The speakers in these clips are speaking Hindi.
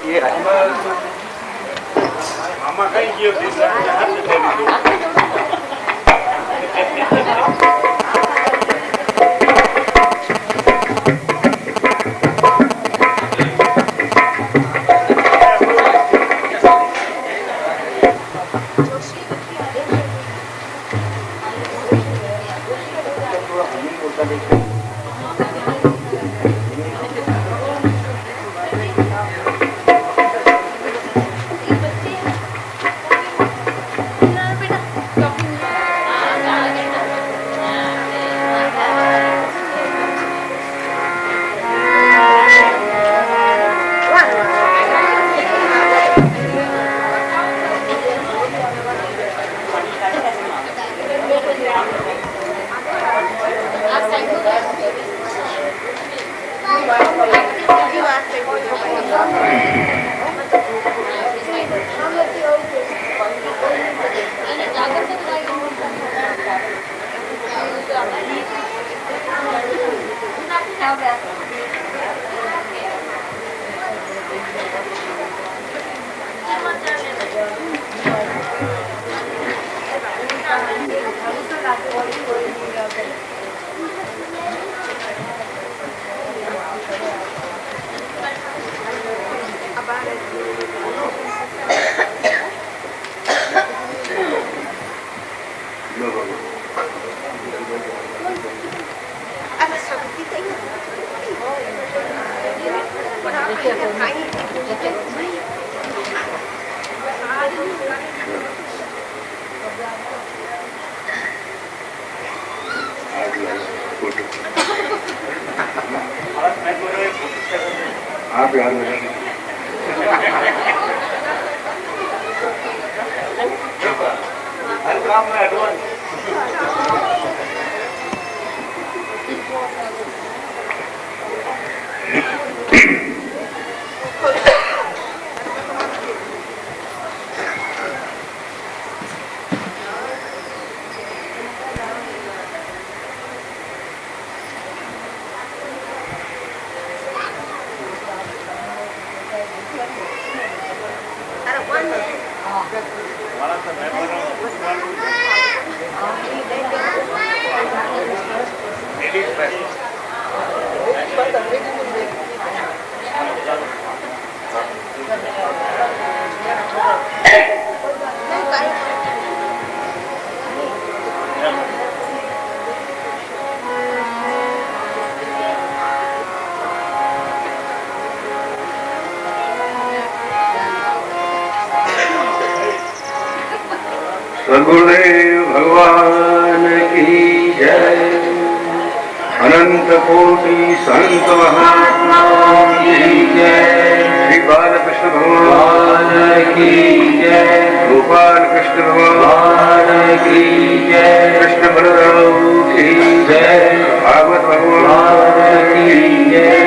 ये मामा कहीं गयो आप याद हर काम में एडवांस गुरुदेव भगवान की जय। अनंत कोटि संत महात्मा की जय। श्री बालकृष्ण भगवान की जय। गोपाल कृष्ण भगवान की जय। कृष्ण बलराम की जय। भागवत भगवान की जय।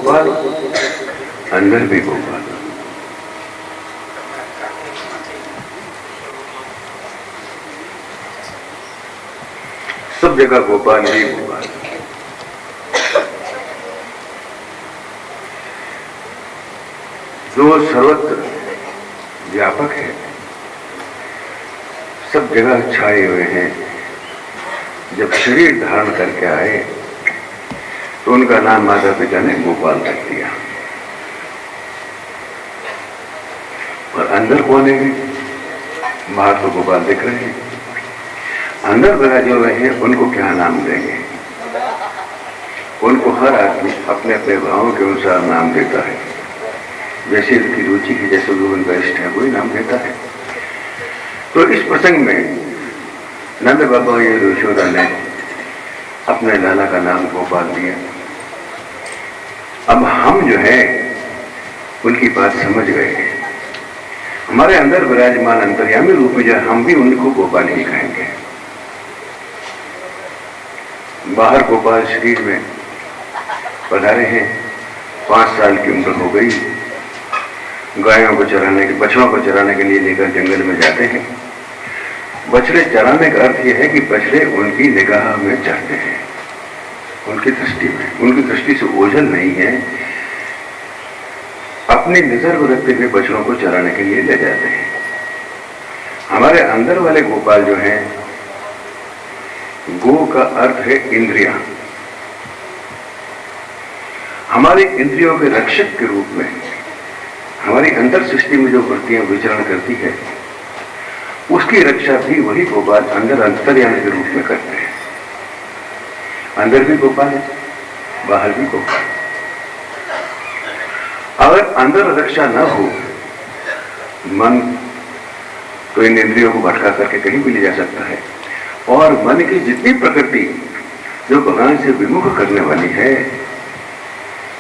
गोपाल, अंदर भी गोपाल। सब जगह गोपाल ही गोपाल। जो सर्वत्र व्यापक है, सब जगह छाए हुए हैं। जब शरीर धारण करके आए तो उनका नाम माता पिता ने गोपाल रख दिया। और अंदर कौन है? बाहर तो गोपाल दिख रहे हैं, अंदर बना जो हैं उनको क्या नाम देंगे? उनको हर आदमी अपने अपने भावों के अनुसार नाम देता है। जैसे उसकी रुचि की, जैसे जो उनका इष्ट है वही नाम देता है। तो इस प्रसंग में नंद बाबा और यशोदा ने अपने लाला का नाम गोपाल दिया। अब हम जो है उनकी बात समझ गए हैं। हमारे अंदर विराजमान अंतर्यामी रूप में जो हम भी उनको गोपाल ही कहेंगे। बाहर गोपाल शरीर में पधारे हैं। 5 साल की उम्र हो गई, गायों को चराने के, बछड़ों को चराने के लिए लेकर जंगल में जाते हैं। बछड़े चराने का अर्थ यह है कि बछड़े उनकी निगाह में चढ़ते हैं, उनकी दृष्टि में, उनकी दृष्टि से ओझल नहीं है। अपनी नजर को रखते हुए बछड़ों को चराने के लिए ले जाते हैं। हमारे अंदर वाले गोपाल जो हैं, गो का अर्थ है इंद्रियां। हमारी इंद्रियों के रक्षक के रूप में हमारी अंतर सृष्टि में जो वृत्तियां विचरण करती है, उसकी रक्षा भी वही गोपाल अंदर अंतर्यामी के रूप में करते हैं। अंदर भी गोपाल है, बाहर भी गोपाल। अगर अंदर रक्षा न हो, मन तो इन इंद्रियों को भटका करके कहीं भी ले जा सकता है। और मन की जितनी प्रकृति जो भगवान से विमुख करने वाली है,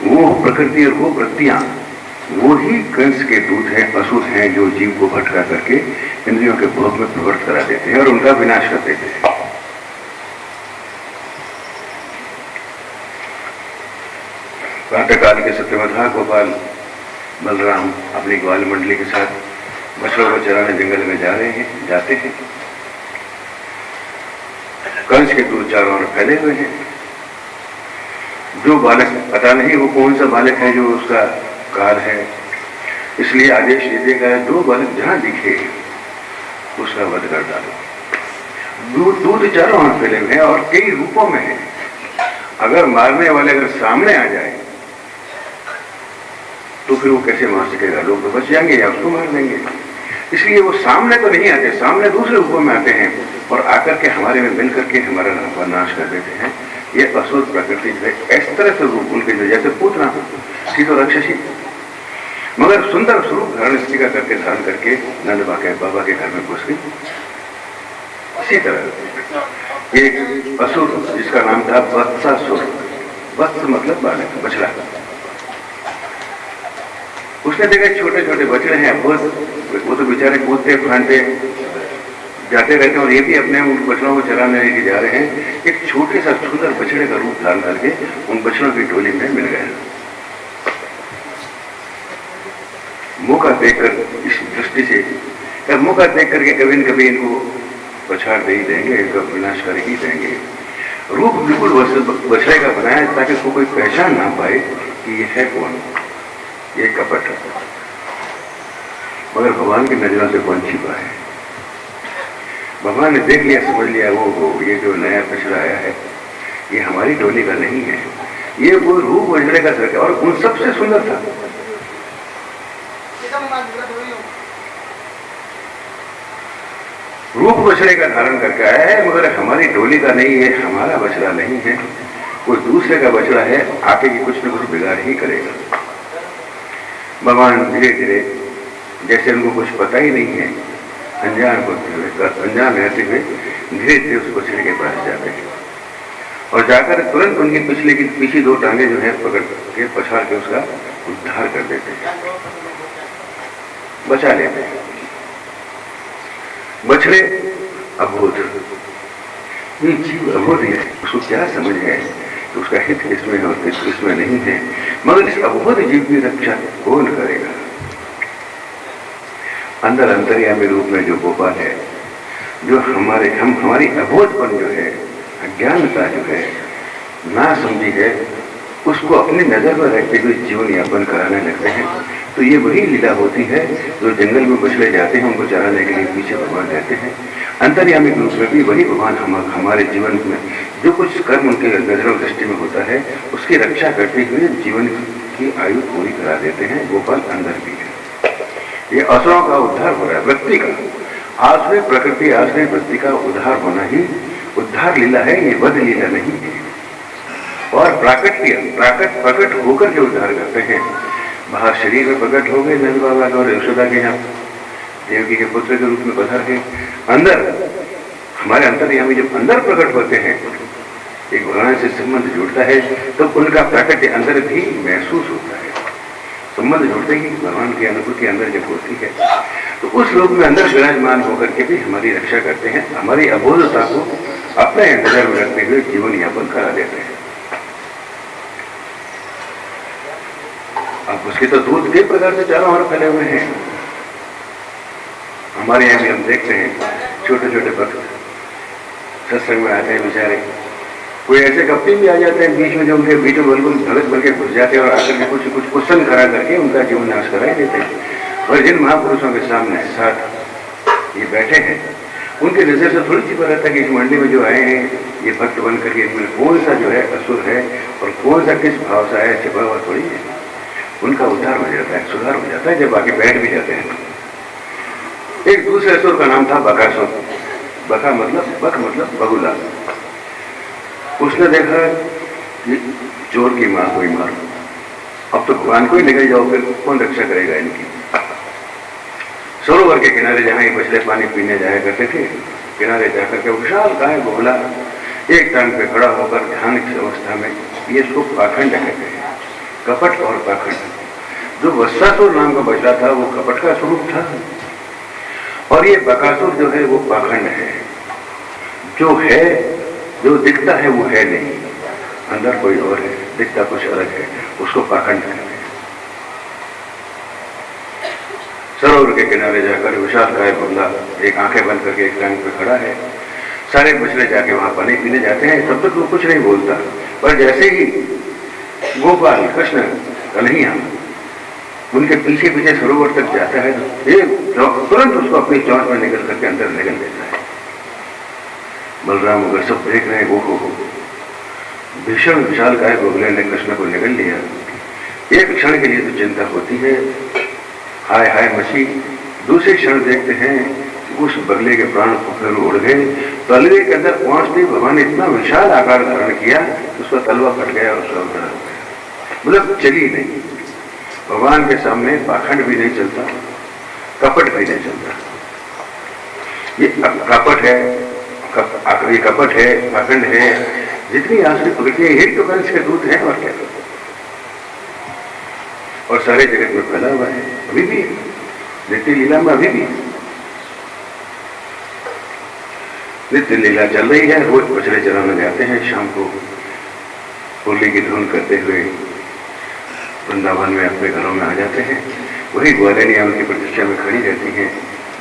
वो प्रकृति और वो वृत्तियां, वो ही कंस के दूत हैं, असुर हैं, जो जीव को भटका करके इंद्रियों के भोग में प्रवृत्त करा देते हैं और उनका विनाश कर देते हैं। प्रातःकाल के सत्य में था, गोपाल बलराम अपनी ग्वाल मंडली के साथ बछड़ों को चराने जंगल में जाते हैं। कंस के दूत चारों ओर फैले हुए हैं। जो बालक, पता नहीं वो कौन सा बालक है जो उसका काल है, इसलिए आदेश दे देगा, जो बालक जहां दिखे उसका वध कर डालो। दूत चारों ओर फैले हुए हैं और कई रूपों में है। अगर मारने वाले अगर सामने आ जाए तो फिर वो कैसे मार सकेगा? लोग तो बच जाएंगे या उसको मार देंगे। इसलिए वो सामने तो नहीं आते, सामने दूसरे रूपों में आते हैं और आकर के हमारे में मिल करके हमारा नाश कर देते हैं। ये असुर प्रकृति जो है, इस तरह से रूप उनके जो, जैसे पूतना थी तो राक्षसी, मगर सुंदर स्वरूप धारण स्त्री का करके धारण करके नंद बाबा के घर में घुस गई। इसी तरह एक असुर जिसका नाम था वत्सासुर, वत्स मतलब बालक, बछड़ा, उसने देखा छोटे छोटे बछड़े हैं, वो तो बेचारे कूदते फांदते जाते रहते हैं और ये भी अपने उन बछड़ों को चराने लेके जा रहे हैं। एक छोटे सा सुंदर बछड़े का रूप धारण करके उन बछड़ों की टोली में मिल गए। मौका देखकर, इस दृष्टि से मौका देख करके कभी न कभी इनको पछाड़ दे ही देंगे, इनका विनाश कर ही देंगे। रूप बिल्कुल बछड़े का बनाया ताकि उसको कोई पहचान ना पाए कि ये है कौन, ये कपट। मगर भगवान की नजरों से कौन छिपा है? भगवान ने देख लिया, समझ लिया, वो ये जो नया बछड़ा आया है ये हमारी टोली का नहीं है, ये वो रूप बछड़े का सर और उन सबसे सुंदर था। रूप बछड़े का धारण करके आया है, मगर हमारी टोली का नहीं है, हमारा बछड़ा नहीं है, कोई दूसरे का बछड़ा है, आके की कुछ न कुछ बिगाड़ ही करेगा। भगवान धीरे धीरे, जैसे उनको कुछ पता ही नहीं है, अनजान रहते हुए धीरे धीरे उस बछड़े के पास जाते हैं और जाकर तुरंत उनकी पिछले की पीछे 2 टांगे जो है पकड़ के पछाड़ के उसका उद्धार कर देते हैं, बचा लेते हैं। बछड़े अबोध, ये जीव अबोध है, उसको क्या समझ है तो उसका हित इसमें है और हित इसमें नहीं है। मगर इस अबोध जीव की रक्षा कौन करेगा? अंदर अंतर्यामी रूप में जो गोपाल है, जो हमारी अबोधपन जो है, अज्ञानता जो है, ना समझी है, उसको अपनी नजर में रखते हुए जीवन यापन कराने लगते हैं। तो ये वही लीला होती है जो जंगल में बछड़े जाते हैं, उनको चराने के लिए पीछे भगवान रहते हैं। अंतर्यामी रूप में भी वही भगवान हमारे जीवन में जो कुछ कर्म उनके नजरों दृष्टि में होता है, उसकी रक्षा करते हुए जीवन की आयु पूरी करा देते हैं। गोपाल अंदर भी है। ये असुरों का उद्धार हो रहा है, व्यक्ति का आश्रय, प्रकृति आश्रय वृत्ति का उद्धार होना ही उद्धार लीला है, ये वध लीला नहीं है। और प्रकट होकर के उद्धार करते हैं। बाहर शरीर में प्रकट हो गए नंद बाबा और यशोदा के यहाँ देवकी के पुत्र के रूप में पधार गए। अंदर हमारे अंतर्यामी जब अंदर प्रकट होते हैं, एक भगवान से संबंध जुड़ता है, तो उनका प्रकट अंदर भी महसूस होता है। संबंध जुड़ते ही भगवान की अनुभूति अंदर जब होती है, तो उस रूप में अंदर विराजमान होकर के भी हमारी रक्षा करते हैं, हमारी अबोधता को अपने नजर में रखते हुए जीवन यापन करा देते हैं। अब उसके तो दूध कई प्रकार से चारों ओर फैले हुए हैं। हमारे यहाँ भी हम देखते हैं छोटे छोटे भक्त सत्संग में आते हैं बेचारे, कोई ऐसे कपटी भी आ जाते हैं बीच में, जो उनके बीच में बिल्कुल भगत बन के घुस जाते हैं और आकर के कुछ क्वेश्चन करा करके उनका जीवन नाश करा देते हैं। और जिन महापुरुषों के सामने साथ ये बैठे हैं, उनके नजर से थोड़ी छिपा रहता है कि इस मंडी में जो आए हैं ये भक्त बन करके, इनमें कौन सा जो है असुर है और कौन सा किस भाव से आया, छिपा हुआ थोड़ी है। उनका उद्धार हो जाता है, सुधार हो जाता है जब आके बैठ भी जाते हैं। एक दूसरे असुर का नाम था बकासुर। बक मतलब बगुला। उसने देखा कि चोर की मां कोई मार, अब तो भगवान को ही निकल जाओ, फिर कौन रक्षा करेगा इनकी। सरोवर के किनारे जहां ये बछड़े पानी पीने जाया करते थे, किनारे जाकर के विशाल गाय बगुला एक टांग पे खड़ा होकर ध्यान की अवस्था में, ये इसको पाखंड कहते हैं, कपट और पाखंड। जो वत्सासुर नाम का बछड़ा था वो कपट का स्वरूप था, और ये बकासुर जो है वो पाखंड है। जो है, जो दिखता है वो है नहीं, अंदर कोई और है, दिखता कुछ अलग है, उसको पाखंड कहते हैं। सरोवर के किनारे जाकर विशाल गाय बगुला एक आंखें बंद करके एक टांग पे खड़ा है। सारे बछड़े जाके वहां पानी पीने जाते हैं, तब तक वो कुछ नहीं बोलता, पर जैसे ही गोपाल कृष्ण कन्हैया उनके पीछे पीछे सरोवर तक जाता है, तो तुरंत उसको अपनी चौंच में निकल करके अंदर निगल देता है। बलराम अगर सब देख रहे हैं, वो भीषण विशाल गाय बगुले ने कृष्ण को निगल लिया। एक क्षण के लिए तो चिंता होती है, हाय हाय मची। दूसरे क्षण देखते हैं उस बगले के प्राण फिर उड़ गए। तलवे के अंदर पहुंचते भगवान ने इतना विशाल आकार धारण किया, उसका तलवा फट गया और उसका उद्धार हो गया। मतलब चली नहीं। भगवान के सामने पाखंड भी नहीं चलता, कपट भी नहीं चलता। ये कपट है, आखिरी कपट है, पाखंड है, जितनी आसुरी प्रकृति है, यही तो कंस के दूत हैं और क्या, और सारे जगत में फैला हुआ है। अभी भी नित्य लीला में अभी भी नित्य लीला चल रही है। रोज बछड़े चराने जाते हैं, शाम को होली की धुन करते हुए वृंदावन में अपने घरों में आ जाते हैं। वही ग्वालिनिया उनकी प्रतीक्षा में खड़ी रहती हैं,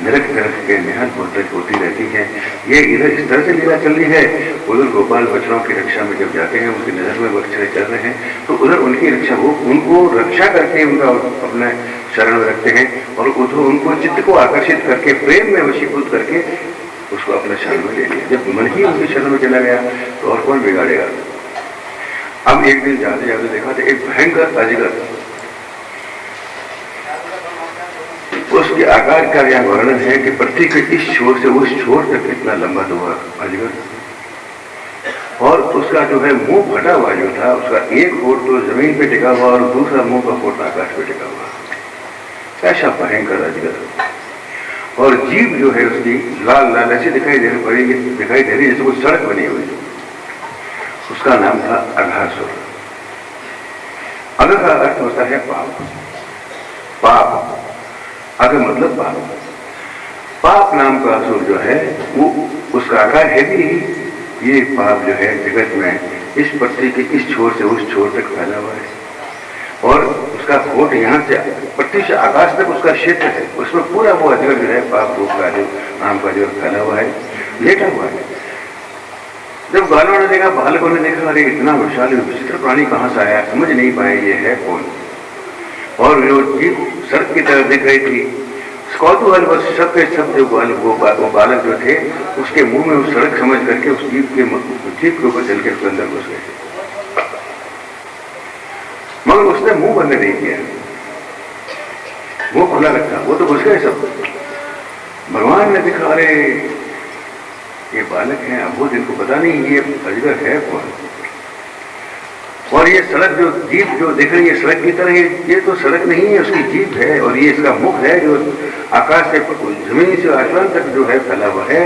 नरक नरक के निहाल पूर्तक होती रहती है। ये इधर इस तरह से लीला चल रही है। उधर गोपाल बछड़ों की रक्षा में जब जाते हैं, उनकी नजर में बछड़े चल रहे हैं, तो उधर उनकी रक्षा, वो उनको रक्षा करके उनका अपने शरण में रखते हैं, और उधर उनको चित्त को आकर्षित करके प्रेम में वशीभूत करके उसको अपने शरण में ले लिया। जब मन ही उनके शरण में चला गया तो और कौन बिगाड़ेगा। अब एक दिन जाते जाते देखा तो एक भयंकर अजगर, उसके आकार का यह वर्णन है कि पृथ्वी के इस छोर से उस छोर तक कितना लंबा हुआ अजगर, और उसका जो है मुंह फटा हुआ जो था, उसका एक होठ तो जमीन पे टिका हुआ और दूसरा मुंह का होठ आकाश पे टिका हुआ। ऐसा भयंकर अजगर, और जीभ जो है उसकी लाल लाल ऐसी दिखाई दे रही जैसे कोई सड़क बनी हुई। उसका नाम था अघासुर। अघ का अर्थ होता है पाप। पाप, अघ मतलब पाप। पाप नाम का असुर जो है वो उसका आकार है भी, ये पाप जो है जगत में इस पृथ्वी के इस छोर से उस छोर तक फैला हुआ है, और उसका होठ यहाँ से पृथ्वी से आकाश तक उसका क्षेत्र है, उसमें पूरा वो अजगर जो है पाप रूप का जो नाम का अजगर फैला हुआ है, लेटा हुआ है। जब बालों ने देखा, बालकों ने देखा, अरे इतना विशाल विचित्र प्राणी कहाँ से आया, समझ नहीं पाए ये है कौन। और जो जीव सड़क की तरफ देख रही थी, कौतूहल बस सब के सब जो वो बालक जो थे उसके मुंह में उस सड़क समझ करके उस जीप के ऊपर चल के उसके अंदर घुस गए, मगर उसने मुंह बंद नहीं किया, मुंह खुला रखा, वो तो घुस गए सब। भगवान ने देखा, अरे ये बालक हैं, अब वो जिनको पता नहीं ये अजगर है कौन। और ये सड़क जो जीप जो देख रही है सड़क की तरह, ये तो सड़क नहीं है, उसकी जीप है, और ये इसका मुख है जो आकाश से जमीन से आसमान तक जो है फैला हुआ है।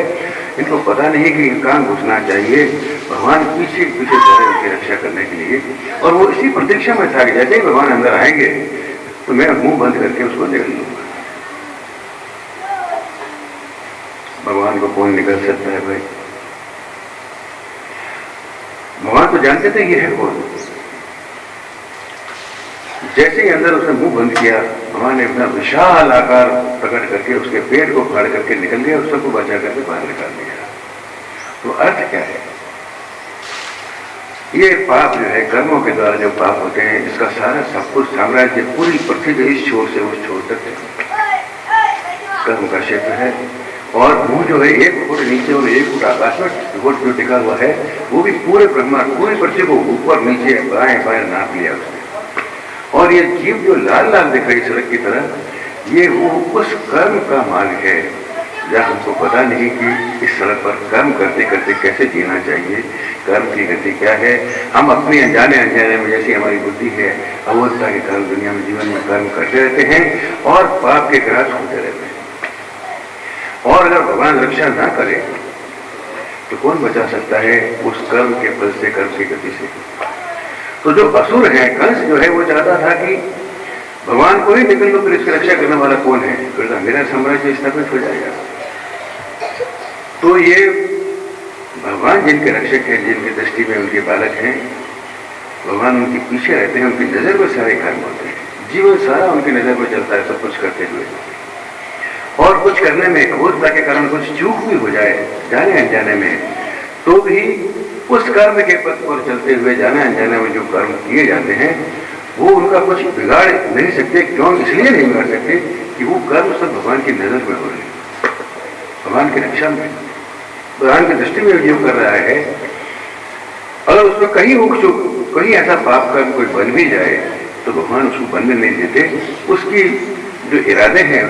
इनको पता नहीं कि कहाँ घुसना चाहिए। भगवान पीछे पीछे चले उनकी रक्षा करने के लिए, और वो इसी प्रतीक्षा में था कि जैसे ही भगवान अंदर आएंगे तो मैं मुंह बंद करके उसको देख लूंगा। भगवान को कौन निकल सकता है भाई? भगवान तो जानते थे ये है कौन। जैसे ही अंदर उसने मुंह बंद किया, भगवान ने अपना विशाल आकार प्रकट करके उसके पेट को फाड़ करके निकल गया और सबको बचा करके बाहर निकाल दिया। तो अर्थ क्या है? ये पाप जो है, कर्मों के द्वारा जो पाप होते हैं, इसका सारा सब कुछ साम्राज्य पूरी पृथ्वी के इस छोर से उस छोर तक कर्म का क्षेत्र है। और वो जो है 1 फुट नीचे और 1 फुट आकाश में फुट जो टिका हुआ है, वो भी पूरे ब्रह्मांड पूरी पृथ्वी को ऊपर नीचे बाएं बाएं नाप लिया उसने। और ये जीव जो लाल लाल दिख रही सड़क की तरह, ये वो उस कर्म का मार्ग है जहाँ हमको पता नहीं कि इस सड़क पर कर्म करते करते कैसे जीना चाहिए, कर्म की गति क्या है। हम अपनी अनजाने में जैसी हमारी बुद्धि है, अबोधता के कारण दुनिया में जीवन में कर्म करते रहते हैं और पाप के ग्रास होते रहते हैं। और अगर भगवान रक्षा ना करे तो कौन बचा सकता है उस कर्म के फल से, कर्म की गति से? तो जो असुर है, कंस जो है, वो चाहता था कि भगवान को ही निकल लो, फिर इसकी रक्षा करने वाला कौन है, फिर मेरा साम्राज्य स्थापित हो जाएगा। तो ये भगवान जिनके रक्षक हैं, जिनकी दृष्टि में उनके बालक हैं, भगवान उनके पीछे रहते हैं, उनकी नजर में सारे कर्म होते हैं, जीवन सारा उनकी नजर में चलता है, सब कुछ करते हुए। और कुछ करने में अबोधता के कारण कुछ चूक भी हो जाए जाने अनजाने में, तो भी उस कर्म के पथ पर चलते हुए जाने अनजाने में जो कर्म किए जाते हैं, वो उनका कुछ बिगाड़ नहीं सकते। क्यों? इसलिए नहीं बिगाड़ सकते कि वो कर्म सब भगवान की नजर में हो रहे हैं, भगवान की रक्षा में, भगवान की दृष्टि में जो कर रहा है। अगर उसमें कहीं ऐसा पाप कर्म कोई बन भी जाए तो भगवान उसको बनने नहीं देते, उसकी जो इरादे हैं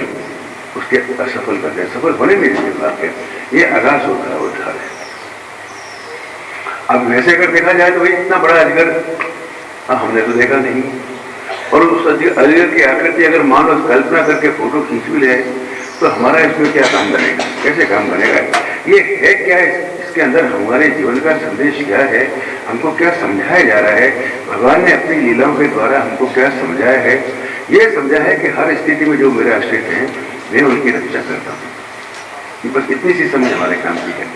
उसके असफल करते हैं, सफल होने नहीं देते बात है। ये आगाज होता है, उद्धार है। अब वैसे अगर देखा जाए तो भाई इतना बड़ा अजगर हमने तो देखा नहीं, और उस अजगर की आकृति अगर मान लो कल्पना करके फोटो खींच भी ले तो हमारा इसमें क्या काम बनेगा, कैसे काम बनेगा? ये है क्या, इसके अंदर हमारे जीवन का संदेश क्या है, हमको क्या समझाया जा रहा है? भगवान ने अपनी लीलाओं के द्वारा हमको क्या समझाया है? ये समझा है कि हर स्थिति में जो मेरे आश्रित हैं मैं उनकी रक्षा करता हूँ। बस इतनी सी समझ हमारे काम की है।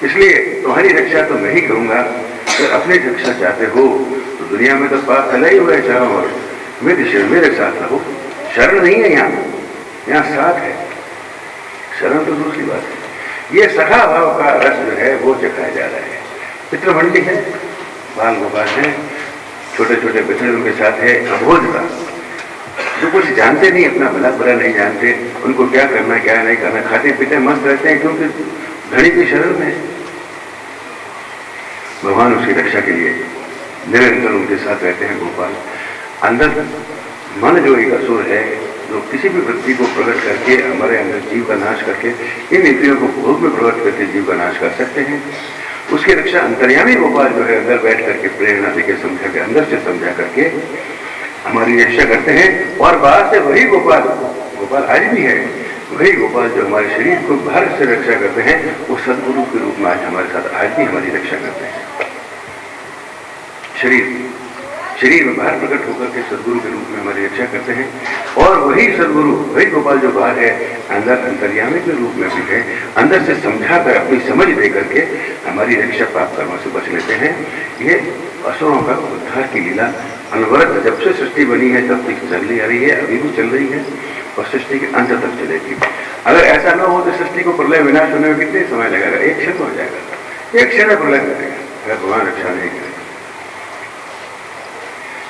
इसलिए तुम्हारी रक्षा तो मैं ही करूंगा। अगर अपनी रक्षा चाहते हो तो दुनिया में तो पाप फैला ही हुआ है चारों ओर, मेरे साथ रहो। शरण नहीं है यहाँ साथ है, शरण तो दूसरी बात है। ये सखा भाव का रस जो है वो चखाया जा रहा है। पितृमंडी है, बाल गोपाल है, छोटे छोटे बच्चे उनके साथ है। अबोधता जो कुछ जानते नहीं, अपना भला बुरा नहीं जानते, उनको क्या करना क्या नहीं करना, खाते पीते मस्त रहते हैं क्योंकि घड़ी की शरण में भगवान उसकी रक्षा के लिए निरंतर उनके साथ रहते हैं। गोपाल अंदर मन जो एक असुर है, जो किसी भी वृत्ति को प्रकट करके हमारे अंदर जीव का नाश करके इन इंद्रियों को भोग में प्रकट करके जीव का नाश कर सकते हैं, उसकी रक्षा अंतर्यामी गोपाल जो है अंदर बैठ करके प्रेरणा देकर समझा के अंदर से समझा करके हमारी रक्षा करते हैं। और बाहर से वही गोपाल आज भी है, वही गोपाल जो हमारे शरीर को बाहर से रक्षा करते हैं, वो सदगुरु के रूप में आज हमारे साथ आज भी हमारी रक्षा करते हैं। शरीर शरीर में बाहर प्रकट होकर के सदगुरु के रूप में हमारी रक्षा करते हैं। और वही सदगुरु, वही गोपाल जो बाहर है, अंदर अंतर्यामी के रूप में भी है, अंदर से समझा कर अपनी समझ दे करके हमारी रक्षा पाप कर्मों से बच लेते हैं। ये असुरों का उद्धार की लीला अनवरत जब से सृष्टि बनी है तब तक चल आ रही है, अभी भी चल रही है और सृष्टि के अंत तक चलेगी। अगर ऐसा न हो तो सृष्टि को प्रलय विनाश होने में कितने समय लगेगा? एक क्षण हो जाएगा, एक क्षण में प्रलय करेगा अगर भगवान रक्षा नहीं करेगा।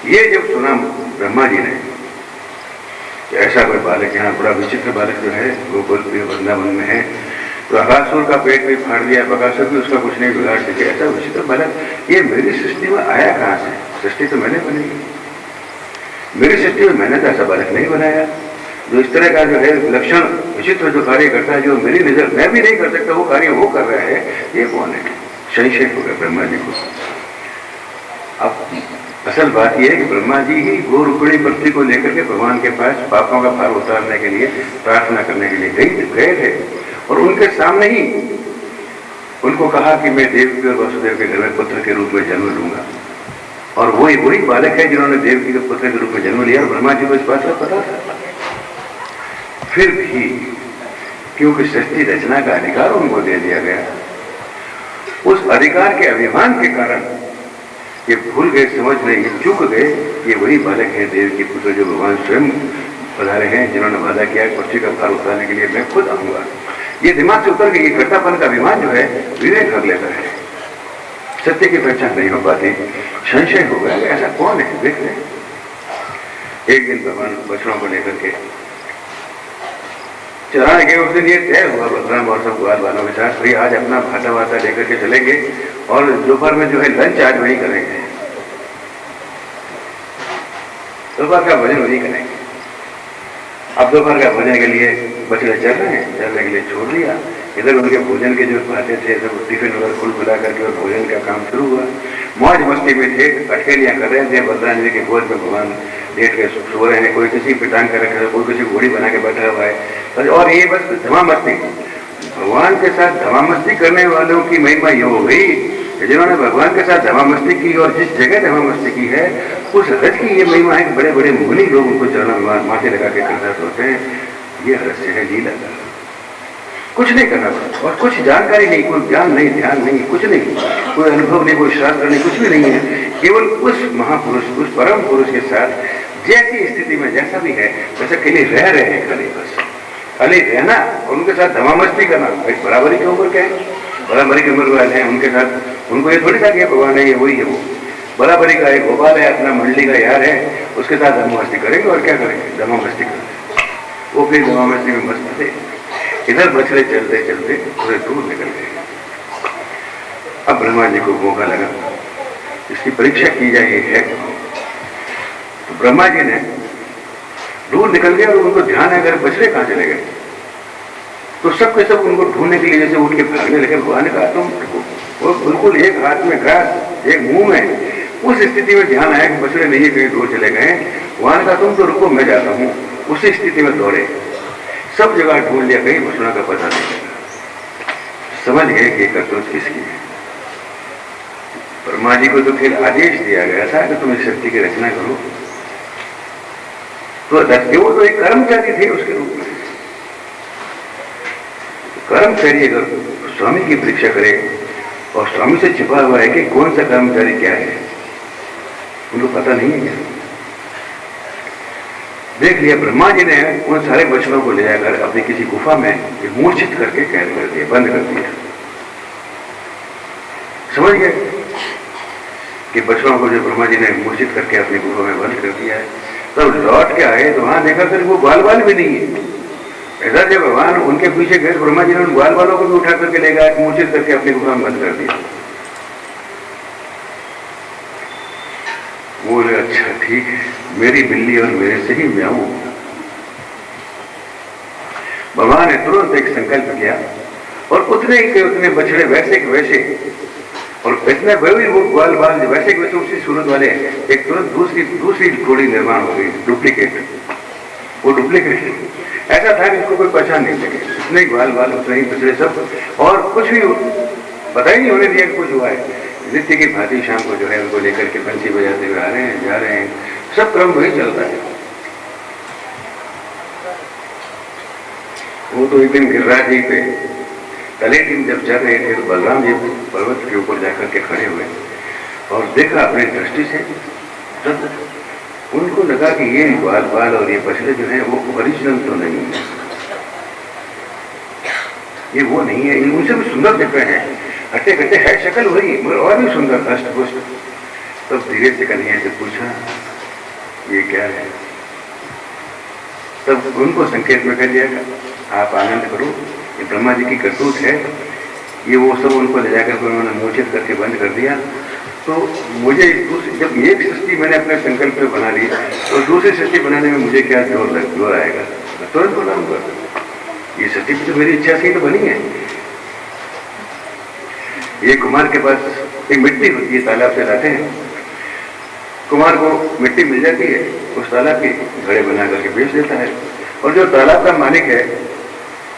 ये जब सुना ब्रह्मा जी ने कि ऐसा कोई बालक, यहाँ बड़ा विचित्र बालक जो है गोकुल वृंदावन में है, तो अगासुर का पेट भी फाड़ दिया, बकासुर भी उसका कुछ नहीं बिगाड़ सके। ऐसा विचित्र बालक ये मेरी सृष्टि में आया कहाँ से? सृष्टि तो मैंने बनाई, मेरी सृष्टि में मैंने तो ऐसा बालक नहीं बनाया जो इस तरह का जो है लक्षण विचित्र जो कार्य करता है, जो मेरी नजर मैं भी नहीं कर सकता वो कार्य वो कर रहा है, ये कौन है? संशय हो गया ब्रह्मा जी को। अब असल बात यह है कि ब्रह्मा जी ही गो रुक्मिणी पृथ्वी को लेकर के भगवान के पास पापों का भार उतारने के लिए, प्रार्थना करने के लिए गए थे और उनके सामने ही उनको कहा कि मैं देवकी और वसुदेव के घर में पुत्र के रूप में जन्म लूंगा। और वही बालक है जिन्होंने देवकी के पुत्र के रूप में जन्म लिया और ब्रह्मा जी को इस बात का पता था। फिर भी क्योंकि सृष्टि रचना का अधिकार उनको दे दिया गया, उस अधिकार के अभिमान के कारण ये भूल गए, समझ नहीं, ये चूक गए। ये वही बालक है देव के पुत्र जो भगवान स्वयं पधारे हैं, जिन्होंने वादा किया पृथ्वी का भार उतारने के लिए मैं खुद आऊंगा। ये दिमाग से उतर के ये कर्तापन का अभिमान जो है विवेक कर लेता है, सत्य की पहचान नहीं हो पाती, संशय हो गया ऐसा कौन है। देख ले एक दिन भगवान बछड़ों को लेकर के चराने गए। उस दिन ये तय हुआ बलराम और सब ग्वाल वालों के साथ, भाई आज अपना भाटा वाटा लेकर के चलेंगे और दोपहर में जो है लंच आज वही करेंगे, दोपहर का भोजन वही करेंगे। अब दोपहर का भोजन के लिए बछड़े चल रहे हैं, चलने के लिए छोड़ दिया। इधर उनके भोजन के जो भाटे थे सब टिफिन वगैरह खुल खुला करके और भोजन का काम शुरू हुआ। मौज मस्ती में थे, अटकेलियां कर रहे थे। बलराम जी के गोद में भगवान लेट के सो रहे हैं, कोई किसी पिटांग कर रखे, कोई किसी घोड़ी बना के बैठा हुआ है और ये बस धमा मस्ती। भगवान के साथ धमा मस्ती करने वालों की महिमा ये हो गई जिन्होंने भगवान के साथ धमा मस्ती की, और जिस जगह धमा मस्ती की है उस रथ की ये महिमा है। बड़े बड़े मुनि लोग उनको चरणों माथे लगा के कृतज्ञ होते हैं। ये रहस्य है लीला का। कुछ नहीं करना पड़ता और कुछ जानकारी नहीं, कोई ज्ञान नहीं, ध्यान नहीं, कुछ नहीं, कोई अनुभव नहीं, कोई शास्त्र नहीं, कुछ भी नहीं है। केवल उस महापुरुष, उस परम पुरुष के साथ जैसी स्थिति में जैसा भी है वैसे के लिए रह रहे हैं, खाली बस खाली रहना और उनके साथ धमा मस्ती करना। भाई बराबरी की उम्र क्या है, बराबरी की उम्र वाले हैं, उनके साथ उनको ये थोड़ी था कि भगवान है ये वही है वो। बराबरी का एक गोपाल है, अपना मंडली का यार है, उसके साथ धमा मस्ती करेंगे और क्या करेंगे, धमा मस्ती करेंगे। वो फिर धमा मस्ती में मस्त थे। इधर बछड़े चलते चलते थोड़े दूर निकल गए। अब ब्रह्मा जी को मौका लगा इसकी परीक्षा की जाए ये है। तो ब्रह्मा जी ने दूर निकल गए और उनको ध्यान है अगर बछड़े कहाँ चले गए, तो सब के सब उनको ढूंढने के लिए जैसे उठ के भागने लगे। भगवान ने कहा तुम वो बिल्कुल एक हाथ में घास एक मुंह में, उस स्थिति में ध्यान आया कि बछड़े नहीं कहीं दूर चले गए। भगवान ने कहा तुम तो रुको मैं जाता हूँ। उसी स्थिति में दौड़े, सब जगह ढूंढ लिया, कहीं बछड़ों का पता नहीं लगा। समझ गए कि कर्तव्य किसकी है। ब्रह्मा जी को तो फिर आदेश दिया गया था कि तुम इस शक्ति की रचना करो। तो वो तो एक कर्मचारी थे उसके रूप में। कर्मचारी अगर स्वामी की परीक्षा करे और स्वामी से छिपा हुआ है कि कौन सा कर्मचारी क्या है, उनको पता नहीं है क्या। देख लिया ब्रह्मा जी ने उन सारे बछड़ों को ले जाकर अपनी किसी गुफा में मूर्छित करके कैद कर दिया, बंद कर दिया। समझ गए कि बछड़ों को जो ब्रह्मा जी ने मूर्छित करके अपनी गुफा में बंद कर दिया है। तब लौट के आए तो वहां देखा फिर वो ग्वाल बाल भी नहीं है। ऐसा जब भगवान उनके पीछे गए, ब्रह्मा जी ने उन ग्वाल बालों को भी उठा करके ले गया, मूर्छित करके अपनी गुफा में बंद कर दिया। बोले अच्छा ठीक है, मेरी बिल्ली और मेरे से ही म्याऊं। भगवान ने तुरंत एक संकल्प किया और उतने ही के उतने बछड़े वैसे के वैसे, और इतने बड़े वो ग्वाल बाल वैसे के वैसे उसी सूरत वाले एक तुरंत दूसरी घोड़ी निर्माण हो गई, डुप्लीकेट। वो डुप्लीकेट ऐसा था कि इसको कोई पहचान नहीं सके। इतने ग्वाल बाल उतने ही बछड़े सब, और कुछ भी पता ही नहीं होने दिया कि कुछ हुआ है। नृत्य की भांति शाम को जो है उनको लेकर के बंसी बजाते हुए आ रहे हैं, जा रहे हैं, सब क्रम वही चल रहा है। वो तो एक दिन गिरिराज जी पे तले दिन जब चल रहे थे तो बलराम जी पर्वत के ऊपर जाकर के खड़े हुए और देखा अपनी दृष्टि से, तब उनको लगा कि ये ग्वाल बाल और ये बछड़े जो है वो ओरिजिनल तो नहीं है, ये वो नहीं है, उनसे भी सुंदर दिख रहे हैं, हट्टे कट्टे है, शक्ल वही मगर और भी सुंदर अष्टपुष्ट। तब धीरे से कन्हैया से पूछा ये क्या है, तब उनको संकेत में कर दिया आप आनंद करो, ये ब्रह्मा जी की करतूत है, ये वो सब उनको ले जाकर उन्होंने मूर्छित करके बंद कर दिया। तो मुझे जब एक सृष्टि मैंने अपने संकल्प में बना ली तो दूसरी सृष्टि बनाने में मुझे क्या जोर आएगा, मैं तुरंत बना लूंगा, ये सृष्टि भी तो मेरी इच्छा से ही तो बनी है। ये कुमार के पास एक मिट्टी होती है, तालाब से लाते हैं, कुमार को मिट्टी मिल जाती है, उस तालाब की घड़े बना करके बेच देता है, और जो तालाब का मालिक है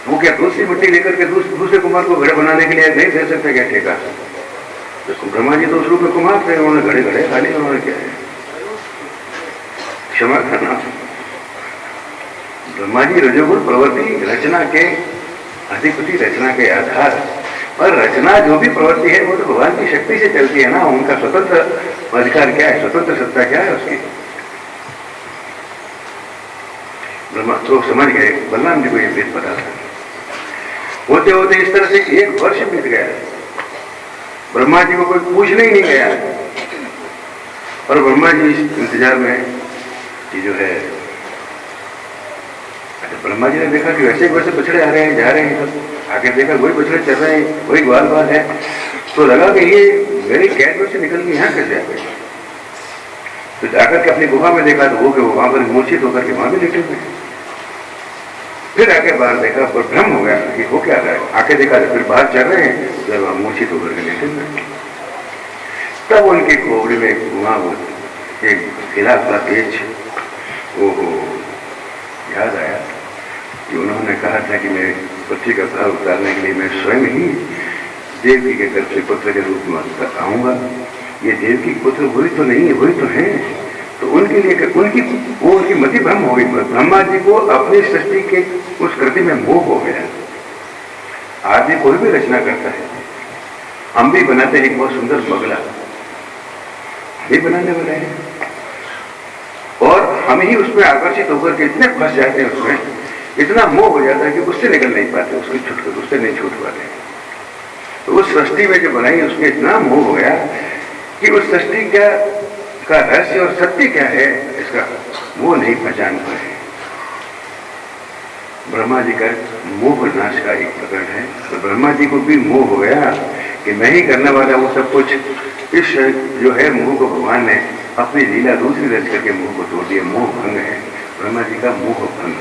वो क्या दूसरी मिट्टी लेकर के दूसरे कुमार को घड़े बनाने के लिए नहीं दे सकता क्या ठेका? तो ब्रह्मा जी तो उस रूप में कुमार थे, उन्होंने घड़े घड़े खाली, उन्होंने क्या है क्षमा करना। ब्रह्मा जी रजोगुण प्रवृत्ति रचना के अधिपति, रचना के आधार, और रचना जो भी प्रवृत्ति है वो तो भगवान की शक्ति से चलती है ना, उनका स्वतंत्र अधिकार क्या है, स्वतंत्र सत्ता क्या है उसकी। ब्रह्मा तो समझ गए, बलराम जी को ये भेद पता था। होते होते इस तरह से 1 वर्ष बीत गया, ब्रह्मा जी को कोई पूछने ही नहीं गया, और ब्रह्मा जी इस इंतजार में कि जो है, ब्रह्मा जी ने देखा कि वैसे वैसे बछड़े आ रहे हैं, जा रहे हैं, सब आगे देखा वही बछड़े चल रहे हैं, वही ग्वाल बाल है, तो लगा कि ये मेरी कैद में से निकल के यहाँ कैसे आ गए। तो जाकर के अपनी गुफा में देखा तो वो कि वो वहां पर मूर्छित होकर के वहां भी लेटे हुए। फिर आके बाहर देखा पर भ्रम हो गया कि हो क्या रहा है, आके देखा तो फिर बाहर चल रहे हैं, जब वहां मूर्छित होकर के लेटे हुए। तब उनकी खोपड़ी में घुमा वो एक खिलाफ का तेज, ओहो याद आया कि उन्होंने कहा था कि मैं पृथ्वी का भार उतारने के लिए मैं स्वयं ही देवकी के गर्भ से पुत्र के रूप में आऊंगा। ये देवकी पुत्र वही तो नहीं है, वही तो है। तो उनके लिए उनकी मति भ्रम हो गई। ब्रह्मा जी को अपनी सृष्टि के उस कृति में मोह हो गया। आदमी कोई भी रचना करता है, हम भी बनाते हैं एक बहुत सुंदर बगला, भी बनाने वाले हैं, और हम ही उसमें आकर्षित होकर के इतने फंस जाते हैं, उसमें इतना मोह हो जाता है कि उससे निकल नहीं पाते, उससे नहीं छूट पाते। तो उस सृष्टि में जो बनाई उसमें इतना मोह हो गया कि उस सृष्टि का रहस्य और सत्य क्या है इसका वो नहीं पहचान पाए। ब्रह्मा जी का मोह नाश का एक प्रकरण है। तो ब्रह्मा जी को भी मोह हो गया कि मैं ही करने वाला वो सब कुछ। इस जो है मोह को भगवान ने अपनी लीला दूसरी रच करके मोह को तोड़ दिया। मोह भंग है ब्रह्मा जी का, मोह भंग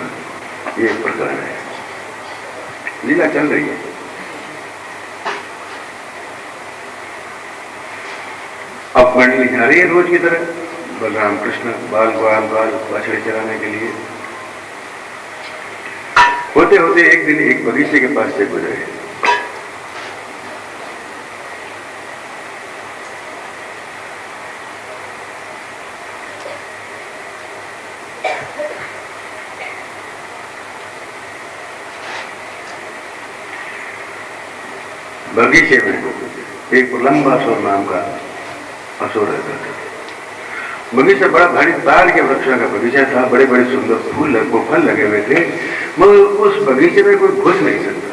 ये एक प्रकरण है। लीला चल रही है। अब मंडली जा रही है रोज की तरह, बलराम कृष्ण बाल बछड़े चराने के लिए। होते होते एक दिन एक बगीचे के पास से गुजरे। बगीचे में एक प्रलंबासुर नाम का असुर रहता था। बगीचा बड़ा भारी ताड़ के वृक्षों का बगीचा था। बड़े बड़े सुंदर फल लगे हुए थे, मगर उस बगीचे में कोई घुस नहीं सकता।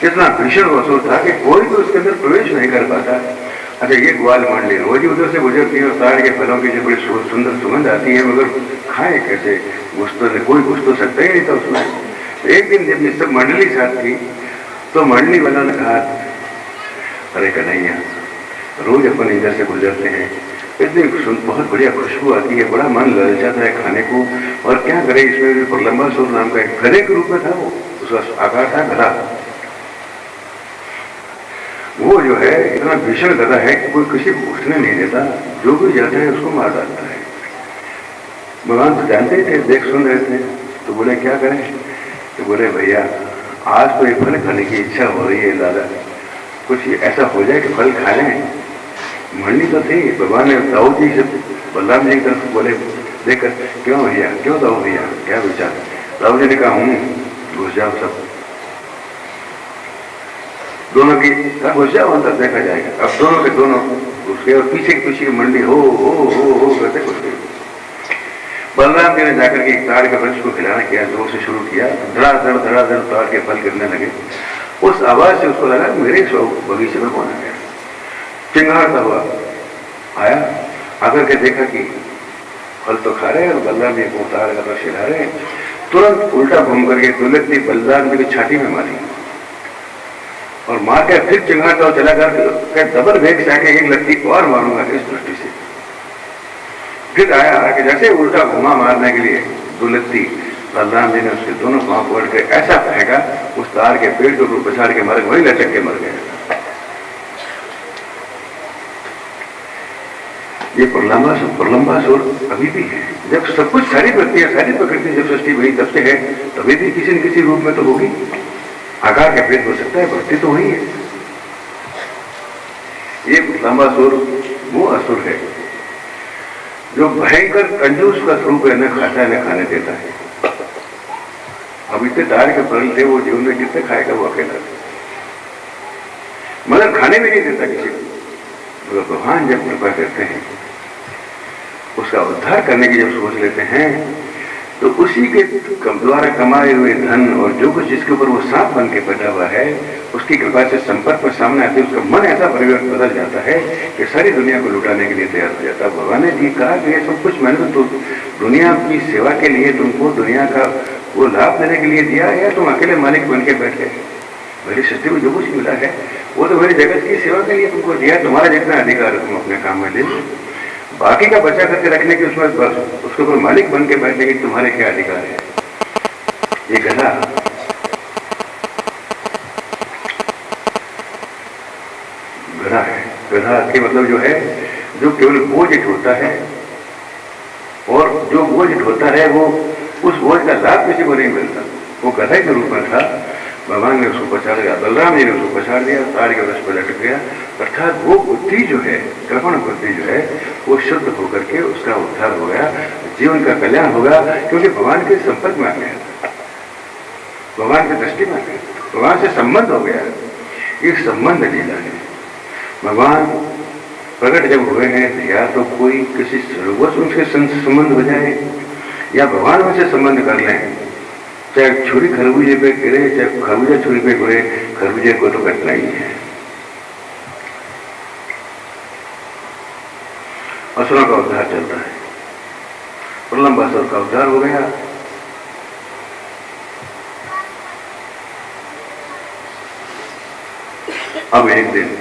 इतना भीषण असुर था कि कोई भी उसके अंदर प्रवेश नहीं कर पाता। अच्छा, ये ग्वाल मंडली रोज उधर से गुजरती है और ताड़ के फलों की जो बड़ी सुंदर सुगंध आती है, मगर खाए कैसे? कोई घुस तो सकता ही नहीं था उसमें। एक दिन जब ये सब मंडली साथ थी तो मंडली वालों ने कहा, अरे कन्हैया, रोज अपन इधर से गुजरते हैं, इतनी बहुत बढ़िया खुशबू आती है, बड़ा मन ललचाता है खाने को, और क्या करे? इसमें भी प्रलंबासुर नाम का एक गधे के रूप में था, वो उसका आकार था गधा। वो जो है इतना भीषण गधा है कि कोई किसी को उठने नहीं देता, जो भी जाता है उसको मार डालता है। भगवान तो जानते ही थे, देख सुन रहे थे, तो बोले क्या करें? तो बोले भैया, आज तो एक फल खाने की इच्छा हो रही है दादा, कुछ ऐसा हो जाए कि फल खा लें। मंडी तो थी, भगवान ने दाऊ जी से बलराम जी की तरफ बोले देखकर, क्यों भैया, क्यों दाऊ भैया, क्या विचार? दाऊ जी ने कहा, घुस जाओ सब, दोनों की घुस जाओ अंदर, देखा जाएगा। अब दोनों के दोनों घुस गए और पीछे की मंडी हो करते घुस गए। बलराम जी ने जाकर के एक ताड़ के वृक्ष को खिलाना किया, जोर से शुरू किया, धड़ाधड़ ताड़ के फल गिरने लगे। उस आवाज से उसको लगा मेरे बगीचे में कौन आ गया। चिंगारता हुआ आया, आकर के देखा कि फल तो खा रहे हैं और बलराम जी को ताड़ का वृक्ष खिला रहे हैं। तुरंत उल्टा घूम करके दुलकती बलराम जी की छाती में मारी और मार के फिर चिंगारता हुआ चला कर डबल वेग से आके एक लत्ती और मारूंगा इस दृष्टि से। फिर आया, आके जैसे उल्टा घुमा मारने के लिए दुलकती, बलराम जी ने उसके दोनों पांव पकड़ के ऐसा फेंका, उस तार के पेड़ के ऊपर पछाड़ के मर गए, वही लटक के मर गए। ये प्रलंबासुर अभी भी है। जब सब कुछ सारी प्रकृति जब सृष्टि हुई तब से है, तभी भी किसी न किसी रूप में तो होगी। आकार का भेद हो सकता है, भक्ति तो वही है। ये प्रलंबासुर वो असुर है जो भयंकर कंजूस का स्वरूप है, न खाता है न खाने देता है। अब इतने तार के फल थे, वो जीवन में कितने खाएगा वो अकेला, मगर खाने में नहीं देता किसी को। भगवान जब कृपा करते हैं, उसका उद्धार करने की जब सोच लेते हैं, तो उसी के द्वारा कमाए हुए धन और जो कुछ जिसके ऊपर वो सांप बन के बैठा हुआ है, उसकी कृपा से संपर्क में सामने आते उसका मन ऐसा परिवर्तन बदल जाता है कि सारी दुनिया को लुटाने के लिए तैयार हो जाता है। भगवान ने जी कहा कि ये सब कुछ मैंने तो दुनिया की सेवा के लिए तुमको दुनिया का वो लाभ देने के लिए दिया, या तुम अकेले मालिक बन के बैठ गए? मेरी सृष्टि में जो कुछ मिला है वो तो मेरी जगत की सेवा के लिए तुमको दिया, तुम्हारा जितना अधिकार है तुम अपने काम में ले लो, बाकी का बचा करके रखने की उसमें उसके ऊपर मालिक बन के बैठने की तुम्हारे क्या अधिकार है? ये गधा है। गधा के मतलब जो है, जो केवल बोझ ढोता है, और जो बोझ ढोता है वो उस बोझ का लाभ किसी को नहीं मिलता। वो गधा के रूप में था, भगवान ने उसको पछाड़ दिया, बलराम जी ने उसको पछाड़ दिया, ताड़ के वृक्ष पर लटक गया। अर्थात वो बुद्धि जो है, कृपण बुद्धि जो है, वो शुद्ध होकर के उसका उद्धार हो गया, जीवन का कल्याण होगा, क्योंकि भगवान के संपर्क में आ गया, भगवान की दृष्टि में आ गया, भगवान से संबंध हो गया। ये संबंध लीला है। भगवान प्रकट जब हुए हैं, या तो कोई किसी सर्वस्व उनसे संबंध हो जाए, या भगवान उनसे संबंध कर लें। चाहे छुरी खरबूजे पे गिरे, चाहे खरबूजा छुरी पे गिरे, खरबूजे को तो कटना ही है। असुरों का उद्धार चलता है। प्रलंबासुर का उद्धार हो गया। अब एक दिन